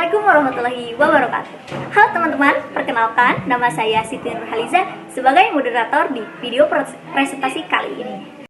Assalamualaikum warahmatullahi wabarakatuh. Halo teman-teman, perkenalkan nama saya Siti Nurhaliza sebagai moderator di video presentasi kali ini.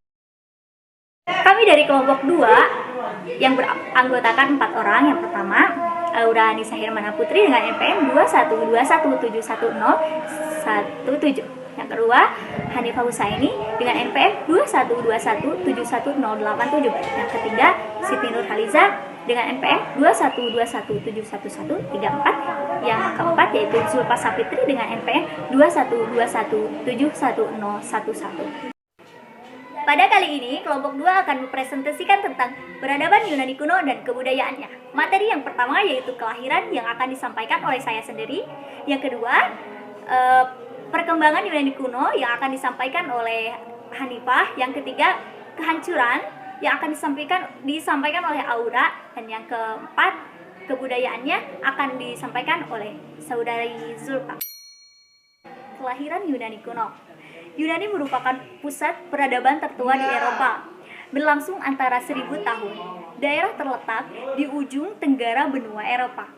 Kami dari kelompok 2 yang beranggotakan 4 orang. Yang pertama, Aura Anissa Hermana Putri dengan NPM 212171017. Yang kedua, Hanifah Husaini dengan NPM 212171087. Yang ketiga, Siti Nurhaliza dengan NPM 212171134. Yang keempat yaitu Zulfa Sapitri dengan NPM 212171011. Pada kali ini, kelompok 2 akan mempresentasikan tentang peradaban Yunani kuno dan kebudayaannya. Materi yang pertama yaitu kelahiran yang akan disampaikan oleh saya sendiri. Yang kedua, perkembangan Yunani kuno yang akan disampaikan oleh Hanifah. Yang ketiga, kehancuran yang akan disampaikan oleh Aura. Dan yang keempat, kebudayaannya akan disampaikan oleh saudari Zulfa. Kelahiran Yunani kuno. Yunani merupakan pusat peradaban tertua di Eropa, berlangsung antara 1000 tahun. Daerah terletak di ujung tenggara benua Eropa.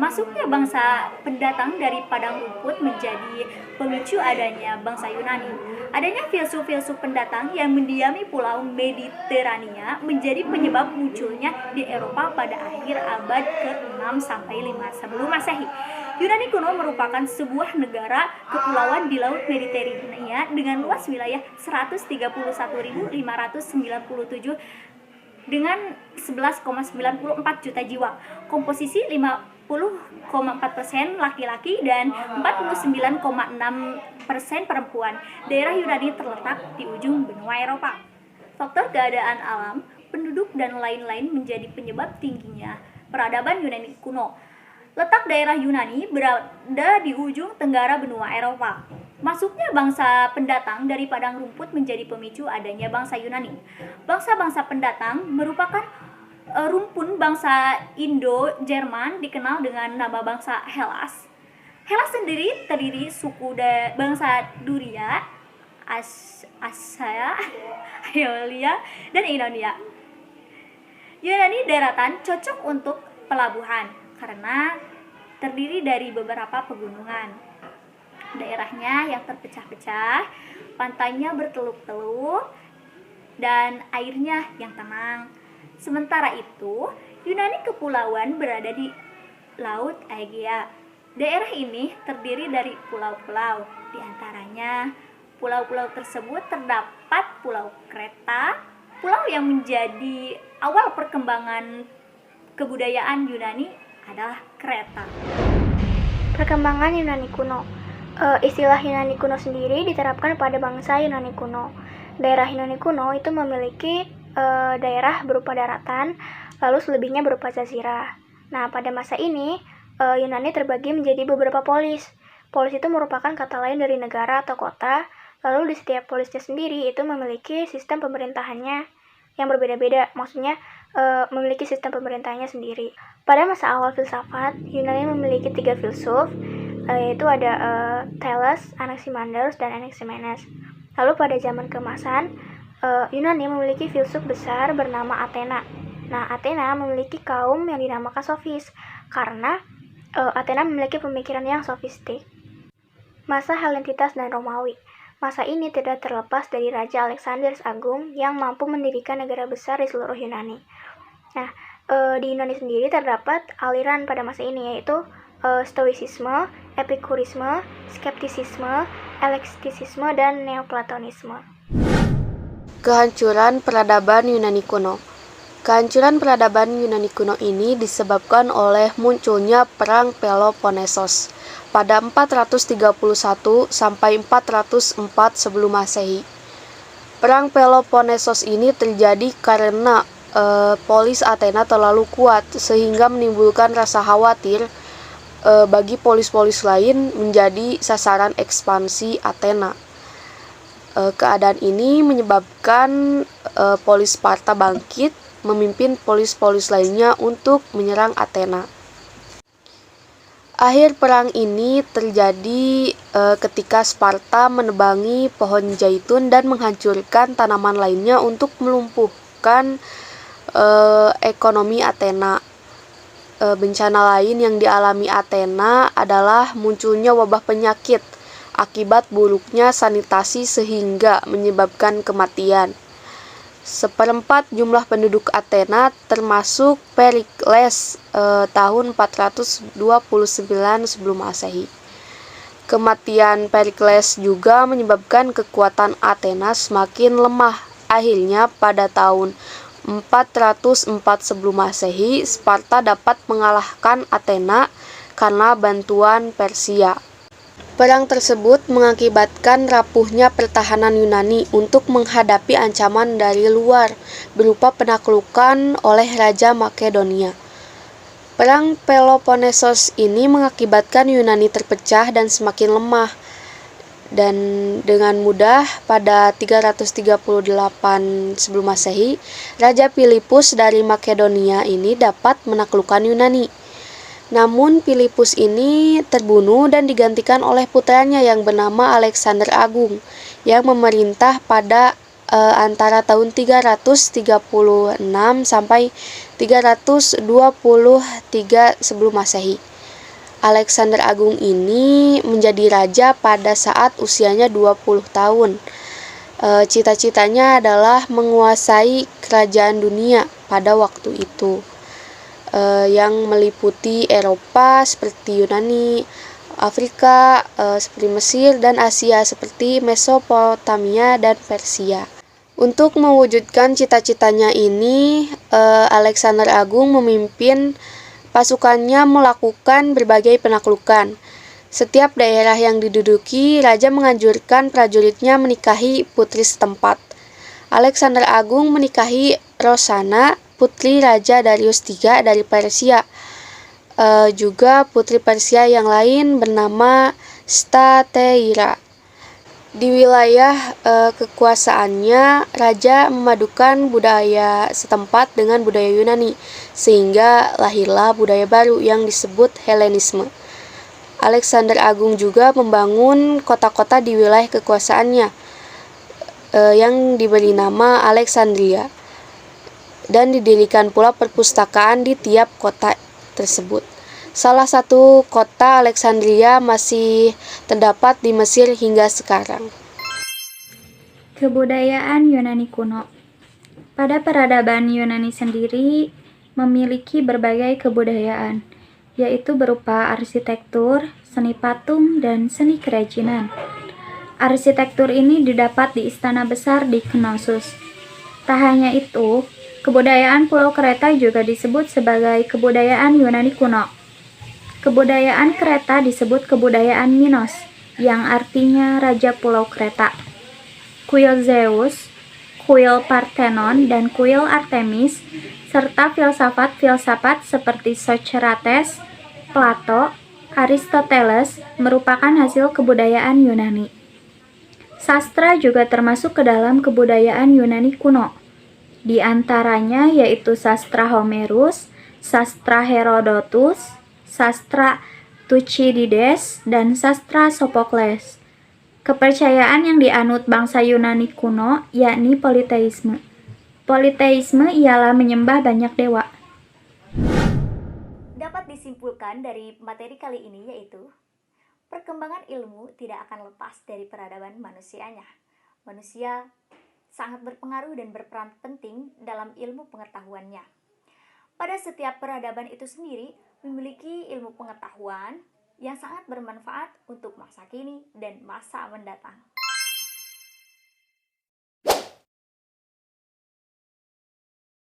Masuknya bangsa pendatang dari padang rumput menjadi pemicu adanya bangsa Yunani. Adanya filsuf-filsuf pendatang yang mendiami pulau Mediterania menjadi penyebab munculnya di Eropa pada akhir abad ke-6 sampai 5 sebelum Masehi. Yunani kuno merupakan sebuah negara kepulauan di Laut Mediterania dengan luas wilayah 131.597 dengan 11,94 juta jiwa. Komposisi 50,4% laki-laki dan 49,6% perempuan. Daerah Yunani terletak di ujung benua Eropa. Faktor keadaan alam, penduduk dan lain-lain menjadi penyebab tingginya peradaban Yunani kuno. Letak daerah Yunani berada di ujung tenggara benua Eropa. Masuknya bangsa pendatang dari padang rumput menjadi pemicu adanya bangsa Yunani. Bangsa-bangsa pendatang merupakan rumpun bangsa Indo-Jerman dikenal dengan nama bangsa Hellas. Hellas sendiri terdiri suku bangsa Duria, Asia, Aeolia, dan Ionia. Yunani daratan cocok untuk pelabuhan karena terdiri dari beberapa pegunungan. Daerahnya yang terpecah-pecah, pantainya berteluk-teluk, dan airnya yang tenang. Sementara itu, Yunani kepulauan berada di Laut Aegea. Daerah ini terdiri dari pulau-pulau. Di antaranya, pulau-pulau tersebut terdapat Pulau Kreta, pulau yang menjadi awal perkembangan kebudayaan Yunani adalah Kreta. Perkembangan Yunani kuno. Istilah Yunani kuno sendiri diterapkan pada bangsa Yunani kuno. Daerah Yunani kuno itu memiliki daerah berupa daratan, lalu selebihnya berupa jazirah. Nah, pada masa ini Yunani terbagi menjadi beberapa polis. Polis itu merupakan kata lain dari negara atau kota. Lalu di setiap polisnya sendiri itu memiliki sistem pemerintahannya yang berbeda-beda. Maksudnya memiliki sistem pemerintahannya sendiri. Pada masa awal filsafat, Yunani memiliki 3 filsuf, yaitu ada Thales, Anaximander, dan Anaximenes. Lalu pada zaman keemasan, Yunani memiliki filsuf besar bernama Athena. Nah, Athena memiliki kaum yang dinamakan sofis, karena Athena memiliki pemikiran yang sofistik. Masa Hellenitas dan Romawi. Masa ini tidak terlepas dari Raja Alexander Agung yang mampu mendirikan negara besar di seluruh Yunani. Nah, di Yunani sendiri terdapat aliran pada masa ini, yaitu Stoicisme, Epikurisme, Skeptisisme, Elekstisisme, dan Neoplatonisme. Kehancuran peradaban Yunani kuno. Kehancuran peradaban Yunani kuno ini disebabkan oleh munculnya Perang Peloponnesos pada 431 sampai 404 sebelum Masehi. Perang Peloponnesos ini terjadi karena polis Athena terlalu kuat sehingga menimbulkan rasa khawatir bagi polis-polis lain menjadi sasaran ekspansi Athena. Keadaan ini menyebabkan polis Sparta bangkit memimpin polis-polis lainnya untuk menyerang Athena. Akhir perang ini terjadi ketika Sparta menebangi pohon zaitun dan menghancurkan tanaman lainnya untuk melumpuhkan ekonomi Athena. bencana lain yang dialami Athena adalah munculnya wabah penyakit akibat buruknya sanitasi sehingga menyebabkan kematian. Seperempat jumlah penduduk Athena termasuk Perikles tahun 429 sebelum Masehi. Kematian Perikles juga menyebabkan kekuatan Athena semakin lemah. Akhirnya pada tahun 404 sebelum Masehi, Sparta dapat mengalahkan Athena karena bantuan Persia. Perang tersebut mengakibatkan rapuhnya pertahanan Yunani untuk menghadapi ancaman dari luar berupa penaklukan oleh Raja Makedonia. Perang Peloponnesos ini mengakibatkan Yunani terpecah dan semakin lemah. Dan dengan mudah pada 338 sebelum Masehi, Raja Filipus dari Makedonia ini dapat menaklukkan Yunani. Namun Filipus ini terbunuh dan digantikan oleh putranya yang bernama Alexander Agung yang memerintah pada antara tahun 336 sampai 323 sebelum Masehi. Alexander Agung ini menjadi raja pada saat usianya 20 tahun. Cita-citanya adalah menguasai kerajaan dunia pada waktu itu, yang meliputi Eropa seperti Yunani, Afrika seperti Mesir, dan Asia seperti Mesopotamia dan Persia. Untuk mewujudkan cita-citanya ini, Alexander Agung memimpin pasukannya melakukan berbagai penaklukan. Setiap daerah yang diduduki, raja menganjurkan prajuritnya menikahi putri setempat. Alexander Agung menikahi Rosana, putri Raja Darius III dari Persia. Juga putri Persia yang lain bernama Stateira. Di wilayah kekuasaannya, raja memadukan budaya setempat dengan budaya Yunani, sehingga lahirlah budaya baru yang disebut Helenisme. Alexander Agung juga membangun kota-kota di wilayah kekuasaannya, yang diberi nama Alexandria, dan didirikan pula perpustakaan di tiap kota tersebut. Salah satu kota Alexandria masih terdapat di Mesir hingga sekarang. Kebudayaan Yunani kuno. Pada peradaban Yunani sendiri memiliki berbagai kebudayaan, yaitu berupa arsitektur, seni patung, dan seni kerajinan. Arsitektur ini didapat di istana besar di Knossos. Tak hanya itu, kebudayaan Pulau Kreta juga disebut sebagai kebudayaan Yunani kuno. Kebudayaan Kreta disebut kebudayaan Minos, yang artinya Raja Pulau Kreta. Kuil Zeus, kuil Parthenon, dan kuil Artemis, serta filsafat-filsafat seperti Socrates, Plato, Aristoteles merupakan hasil kebudayaan Yunani. Sastra juga termasuk ke dalam kebudayaan Yunani kuno. Di antaranya yaitu sastra Homerus, sastra Herodotus, sastra Thucydides, dan sastra Sophocles. Kepercayaan yang dianut bangsa Yunani kuno yakni politeisme. Politeisme ialah menyembah banyak dewa. Dapat disimpulkan dari materi kali ini yaitu perkembangan ilmu tidak akan lepas dari peradaban manusianya. Manusia sangat berpengaruh dan berperan penting dalam ilmu pengetahuannya. Pada setiap peradaban itu sendiri memiliki ilmu pengetahuan yang sangat bermanfaat untuk masa kini dan masa mendatang.